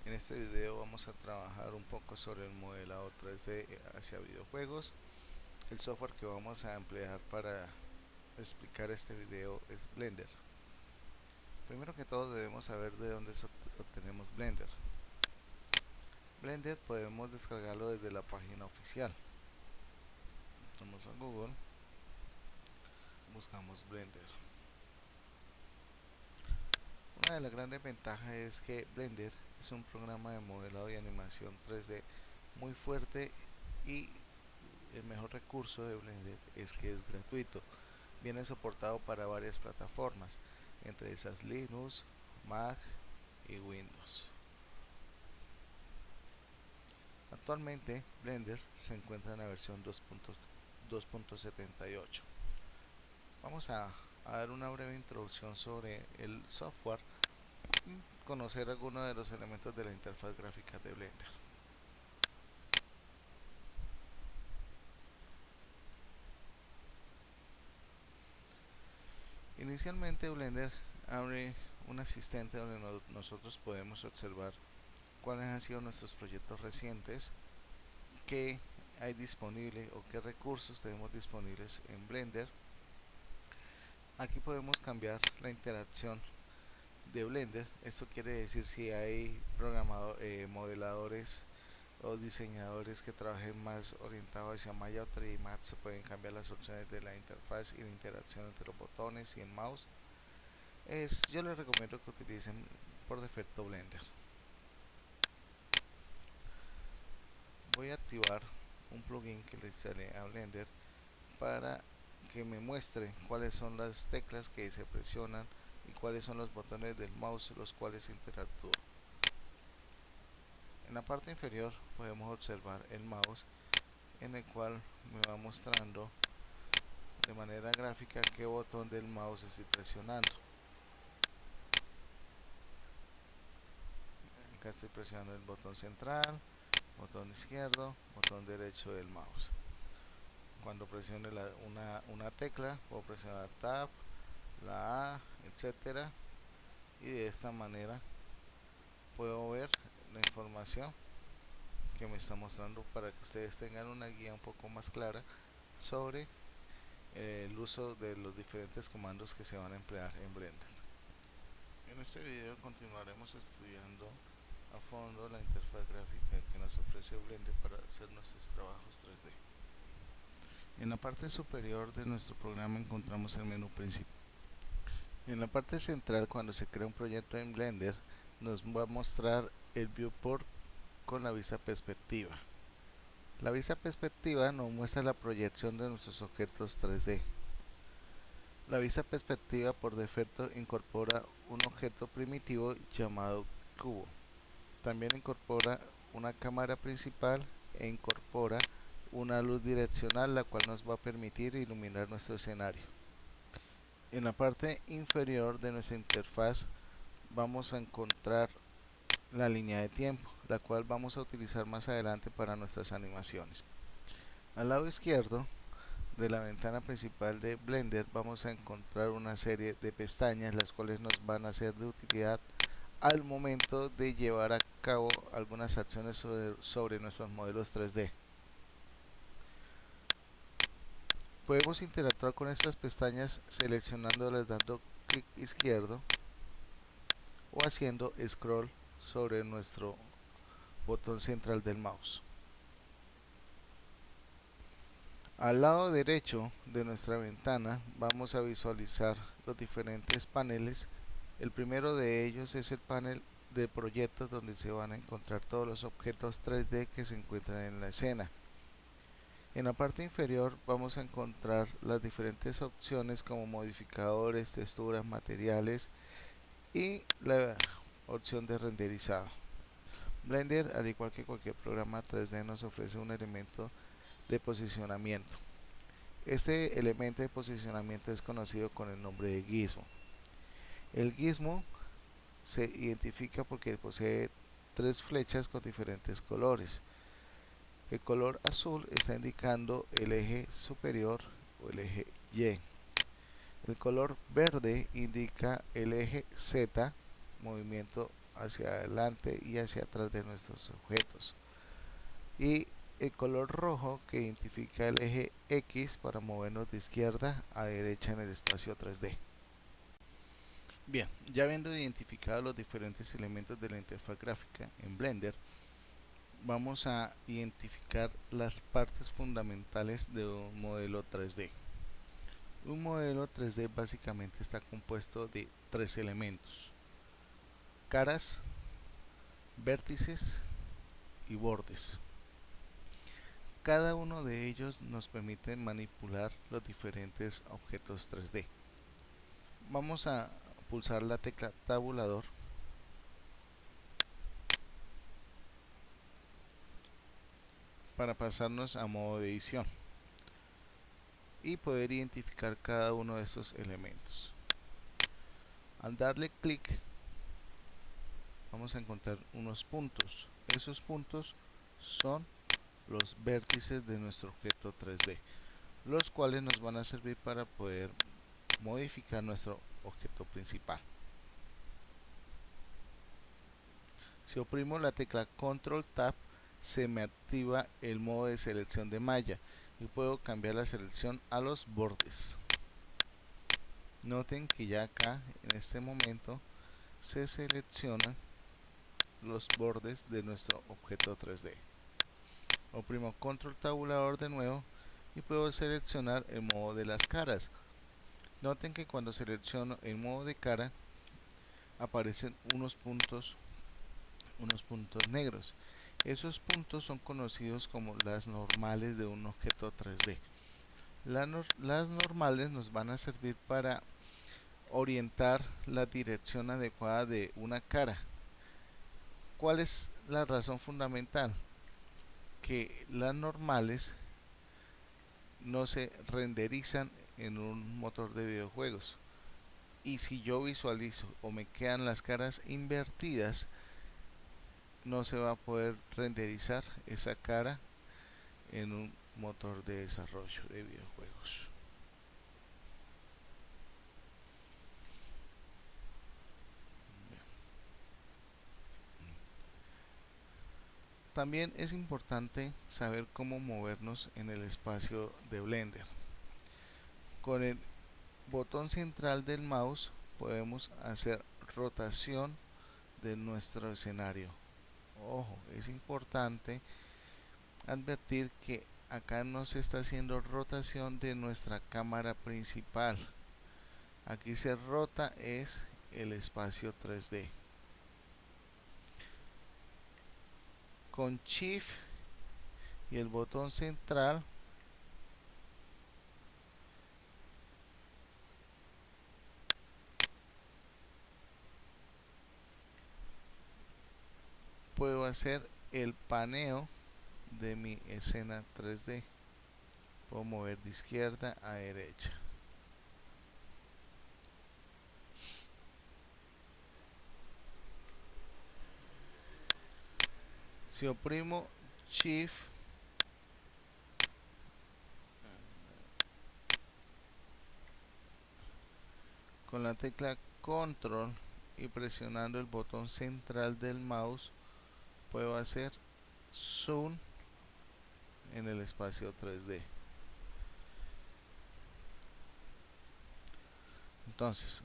En este video vamos a trabajar un poco sobre el modelado 3D hacia videojuegos. El software que vamos a emplear para explicar este video es Blender. Primero que todo debemos saber de dónde obtenemos Blender. Blender podemos descargarlo desde la página oficial. Vamos a Google, buscamos Blender. Una de las grandes ventajas es que Blender es un programa de modelado y animación 3D muy fuerte, y el mejor recurso de Blender es que es gratuito. Viene soportado para varias plataformas, entre esas Linux, Mac y Windows. Actualmente Blender se encuentra en la versión 2.78. Vamos a dar una breve introducción sobre el software y conocer algunos de los elementos de la interfaz gráfica de Blender. Inicialmente Blender abre un asistente donde nosotros podemos observar cuáles han sido nuestros proyectos recientes, qué hay disponible o qué recursos tenemos disponibles en Blender. Aquí podemos cambiar la interacción de Blender. Esto quiere decir si hay modeladores o diseñadores que trabajen más orientados hacia Maya o 3D Max, se pueden cambiar las opciones de la interfaz y la interacción entre los botones y el mouse. Yo les recomiendo que utilicen por defecto Blender. Voy a activar un plugin que le instale a Blender para que me muestre cuáles son las teclas que se presionan y cuáles son los botones del mouse los cuales interactúan. En la parte inferior podemos observar el mouse, en el cual me va mostrando de manera gráfica qué botón del mouse estoy presionando. Acá estoy presionando el botón central, botón izquierdo, botón derecho del mouse. Cuando presione una tecla puedo presionar Tab, la A, etcétera, y de esta manera puedo ver la información que me está mostrando para que ustedes tengan una guía un poco más clara sobre el uso de los diferentes comandos que se van a emplear en Blender. En este video continuaremos estudiando a fondo la interfaz gráfica que nos ofrece Blender para hacer nuestros trabajos 3D. En la parte superior de nuestro programa encontramos el menú principal. En la parte central, cuando se crea un proyecto en Blender, nos va a mostrar el viewport con la vista perspectiva. La vista perspectiva nos muestra la proyección de nuestros objetos 3D. La vista perspectiva por defecto incorpora un objeto primitivo llamado cubo. También incorpora una cámara principal e incorpora una luz direccional, la cual nos va a permitir iluminar nuestro escenario. En la parte inferior de nuestra interfaz vamos a encontrar la línea de tiempo, la cual vamos a utilizar más adelante para nuestras animaciones. Al lado izquierdo de la ventana principal de Blender vamos a encontrar una serie de pestañas, las cuales nos van a ser de utilidad al momento de llevar a cabo algunas acciones sobre nuestros modelos 3D. Podemos interactuar con estas pestañas seleccionándolas dando clic izquierdo o haciendo scroll sobre nuestro botón central del mouse. Al lado derecho de nuestra ventana vamos a visualizar los diferentes paneles. El primero de ellos es el panel de proyectos, donde se van a encontrar todos los objetos 3D que se encuentran en la escena. En la parte inferior vamos a encontrar las diferentes opciones como modificadores, texturas, materiales y la opción de renderizado. Blender, al igual que cualquier programa 3D, nos ofrece un elemento de posicionamiento. Este elemento de posicionamiento es conocido con el nombre de gizmo. El gizmo se identifica porque posee tres flechas con diferentes colores. El color azul está indicando el eje superior o el eje Y. El color verde indica el eje Z, movimiento hacia adelante y hacia atrás de nuestros objetos. Y el color rojo que identifica el eje X para movernos de izquierda a derecha en el espacio 3D. Bien, ya habiendo identificado los diferentes elementos de la interfaz gráfica en Blender, vamos a identificar las partes fundamentales de un modelo 3D. Un modelo 3D básicamente está compuesto de tres elementos: caras, vértices y bordes. Cada uno de ellos nos permite manipular los diferentes objetos 3D. Vamos a pulsar la tecla tabulador para pasarnos a modo de edición y poder identificar cada uno de estos elementos. Al darle clic vamos a encontrar unos puntos. Esos puntos son los vértices de nuestro objeto 3D, los cuales nos van a servir para poder modificar nuestro objeto principal. Si oprimo la tecla Control Tab, se me activa el modo de selección de malla y puedo cambiar la selección a los bordes. Noten que ya acá en este momento se seleccionan los bordes de nuestro objeto 3D. Oprimo Control Tabulador de nuevo y puedo seleccionar el modo de las caras. Noten que cuando selecciono el modo de cara aparecen unos puntos negros. Esos puntos son conocidos como las normales de un objeto 3D. Las normales nos van a servir para orientar la dirección adecuada de una cara. ¿Cuál es la razón fundamental? Que las normales no se renderizan en un motor de videojuegos, y si yo visualizo o me quedan las caras invertidas, no se va a poder renderizar esa cara en un motor de desarrollo de videojuegos. También es importante saber cómo movernos en el espacio de Blender. Con el botón central del mouse podemos hacer rotación de nuestro escenario. Ojo, es importante advertir que acá no se está haciendo rotación de nuestra cámara principal. Aquí se rota es el espacio 3D. Con Shift y el botón central puedo hacer el paneo de mi escena 3D. Puedo mover de izquierda a derecha. Si oprimo Shift con la tecla Control y presionando el botón central del mouse, puedo hacer zoom en el espacio 3D. Entonces,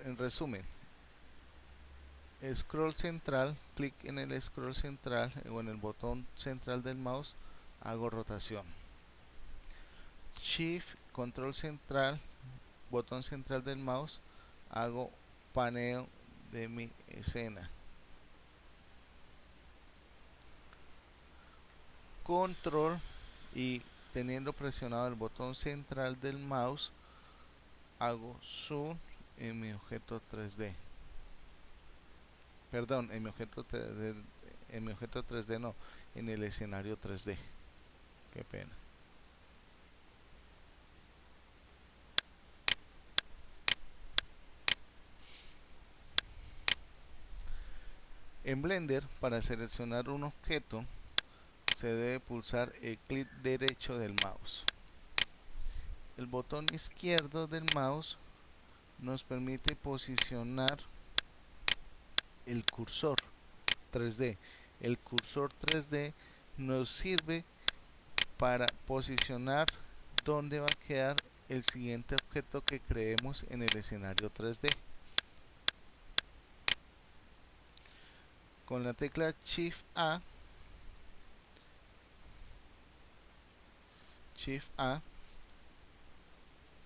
en resumen, scroll central, clic en el scroll central o en el botón central del mouse, hago rotación. Shift, control central, botón central del mouse, hago paneo de mi escena. Control y teniendo presionado el botón central del mouse, hago zoom en mi objeto 3D. Perdón, en mi objeto 3D no, en el escenario 3D. Qué pena. En Blender, para seleccionar un objeto, se debe pulsar el clic derecho del mouse. El botón izquierdo del mouse nos permite posicionar el cursor 3D. El cursor 3D nos sirve para posicionar dónde va a quedar el siguiente objeto que creemos en el escenario 3D. Con la tecla Shift A,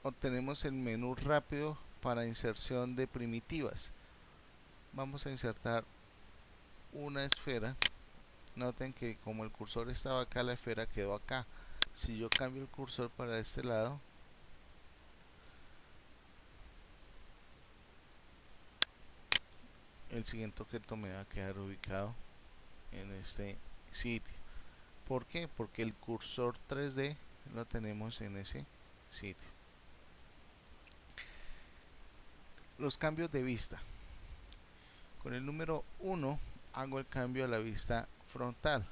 obtenemos el menú rápido para inserción de primitivas. Vamos a insertar una esfera. Noten que como el cursor estaba acá, la esfera quedó acá. Si yo cambio el cursor para este lado, el siguiente objeto me va a quedar ubicado en este sitio. ¿Por qué? Porque el cursor 3D lo tenemos en ese sitio. Los cambios de vista. Con el número 1 hago el cambio a la vista frontal.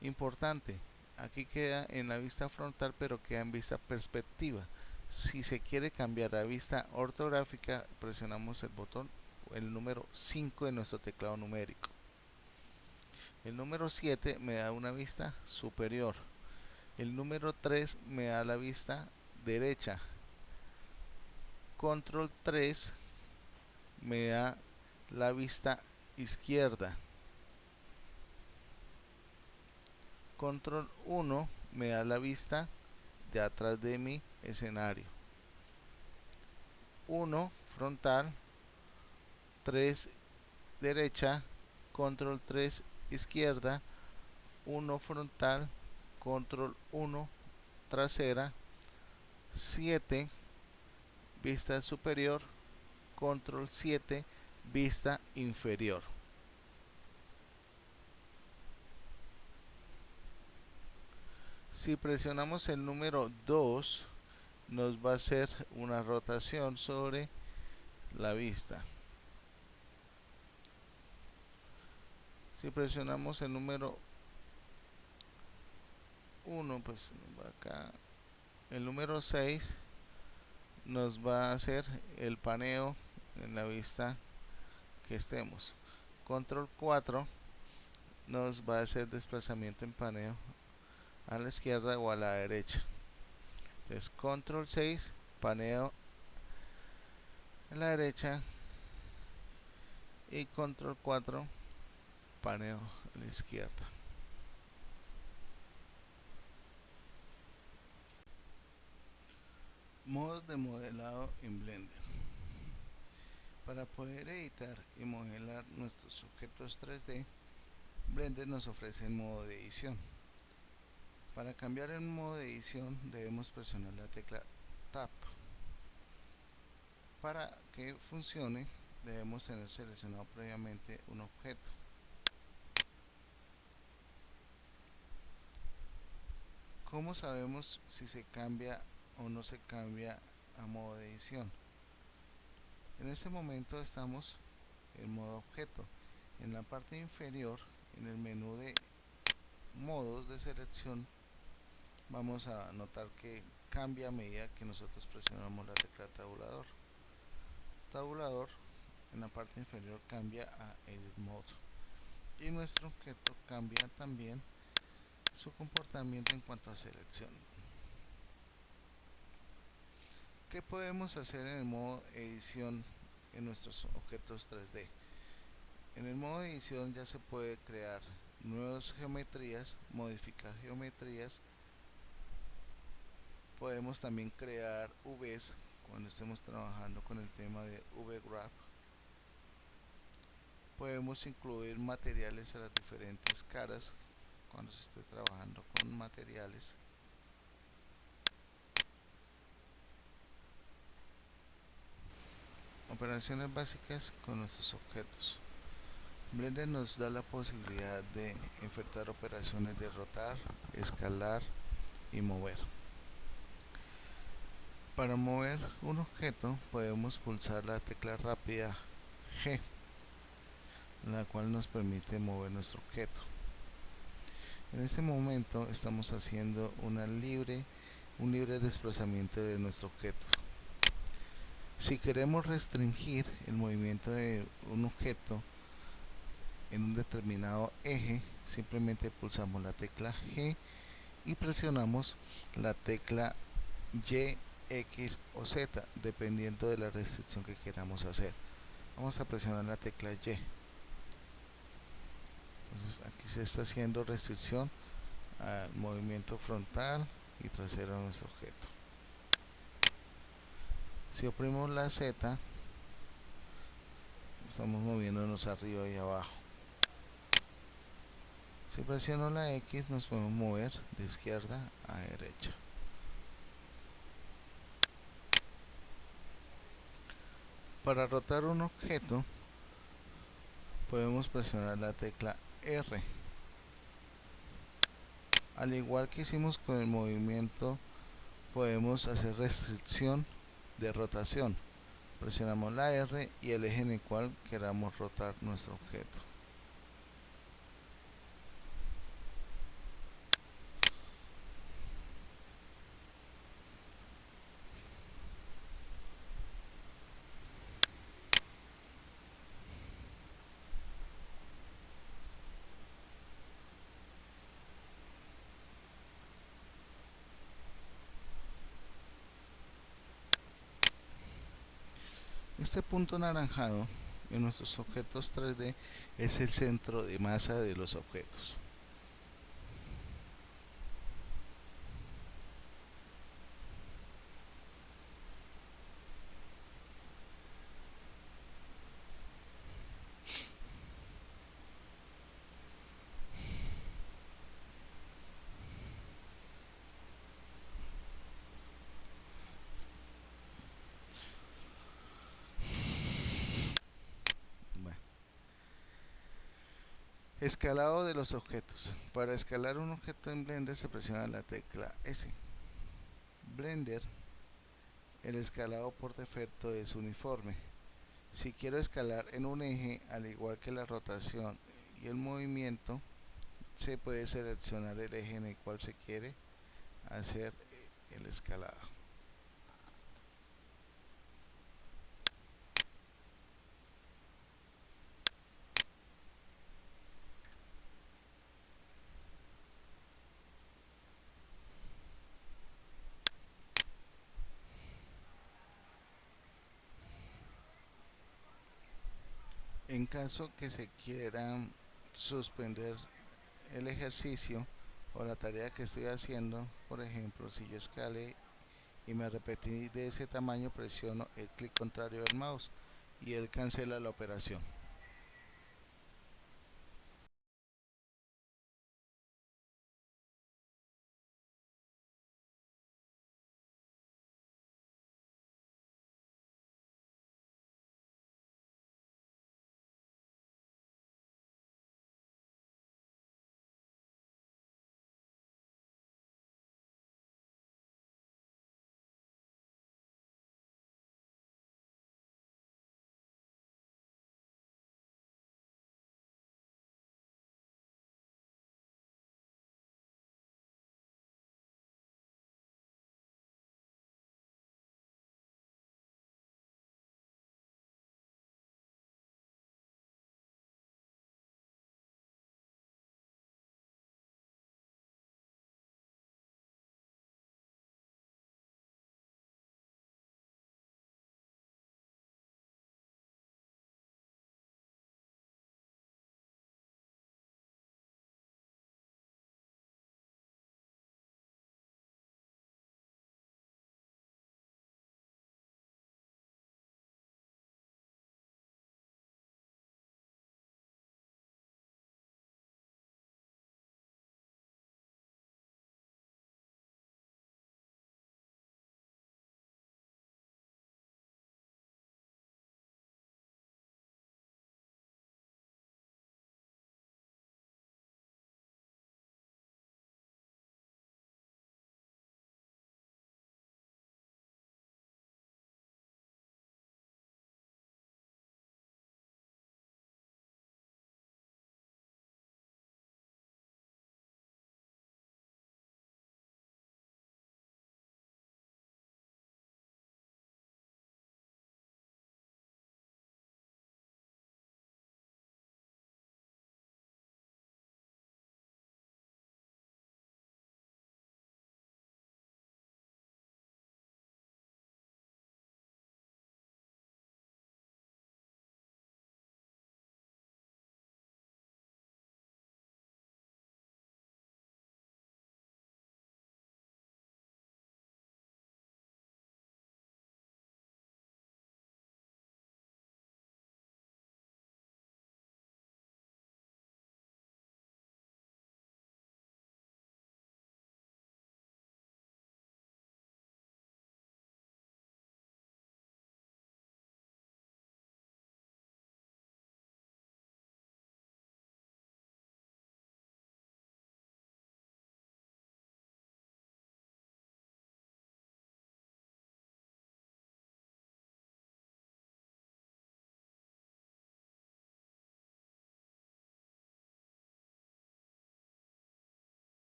Importante, aquí queda en la vista frontal, pero queda en vista perspectiva. Si se quiere cambiar a vista ortográfica, presionamos el botón, el número 5 de nuestro teclado numérico. El número 7 me da una vista superior. El número 3 me da la vista derecha. Control 3 me da la vista izquierda. Control 1 me da la vista de atrás de mi escenario. 1 frontal, 3 derecha, control 3 izquierda, 1 frontal, control 1 trasera, 7 vista superior, control 7 vista inferior. Si presionamos el número 2, nos va a hacer una rotación sobre la vista. Si presionamos el número 1, pues va acá. El número 6 nos va a hacer el paneo en la vista que estemos. Control 4 nos va a hacer desplazamiento en paneo a la izquierda o a la derecha. Entonces control 6, paneo a la derecha, y control 4, paneo a la izquierda. Modos de modelado en Blender. Para poder editar y modelar nuestros objetos 3D, Blender nos ofrece el modo de edición. Para cambiar el modo de edición debemos presionar la tecla Tab. Para que funcione debemos tener seleccionado previamente un objeto. ¿Cómo sabemos si se cambia o no se cambia a modo de edición? En este momento estamos en modo objeto. En la parte inferior, en el menú de modos de selección, vamos a notar que cambia a medida que nosotros presionamos la tecla tabulador. Tabulador en la parte inferior cambia a Edit Mode, y nuestro objeto cambia también su comportamiento en cuanto a selección. ¿Qué podemos hacer en el modo edición en nuestros objetos 3D? En el modo edición ya se puede crear nuevas geometrías, modificar geometrías. Podemos también crear Vs cuando estemos trabajando con el tema de V-Graph. Podemos incluir materiales a las diferentes caras cuando se esté trabajando con materiales. Operaciones básicas con nuestros objetos. Blender nos da la posibilidad de efectuar operaciones de rotar, escalar y mover. Para mover un objeto podemos pulsar la tecla rápida G, la cual nos permite mover nuestro objeto. En este momento estamos haciendo un libre desplazamiento de nuestro objeto. Si queremos restringir el movimiento de un objeto, en un determinado eje, simplemente pulsamos la tecla G y presionamos la tecla Y, X o Z, dependiendo de la restricción que queramos hacer. Vamos a presionar la tecla Y. Entonces aquí se está haciendo restricción al movimiento frontal y trasero de nuestro objeto. Si oprimimos la Z, estamos moviéndonos arriba y abajo. Si presiono la X, nos podemos mover de izquierda a derecha. Para rotar un objeto, podemos presionar la tecla R. Al igual que hicimos con el movimiento, podemos hacer restricción de rotación. Presionamos la R y el eje en el cual queramos rotar nuestro objeto. Este punto anaranjado en nuestros objetos 3D es el centro de masa de los objetos. Bueno. Escalado de los objetos. Para escalar un objeto en Blender se presiona la tecla S. Blender, el escalado por defecto es uniforme. Si quiero escalar en un eje, al igual que la rotación y el movimiento, se puede seleccionar el eje en el cual se quiere hacer el escalado. En caso que se quiera suspender el ejercicio o la tarea que estoy haciendo, por ejemplo, si yo escalé y me repetí de ese tamaño, presiono el clic contrario del mouse y él cancela la operación.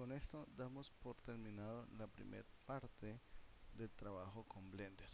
con esto damos por terminado la primera parte del trabajo con Blender.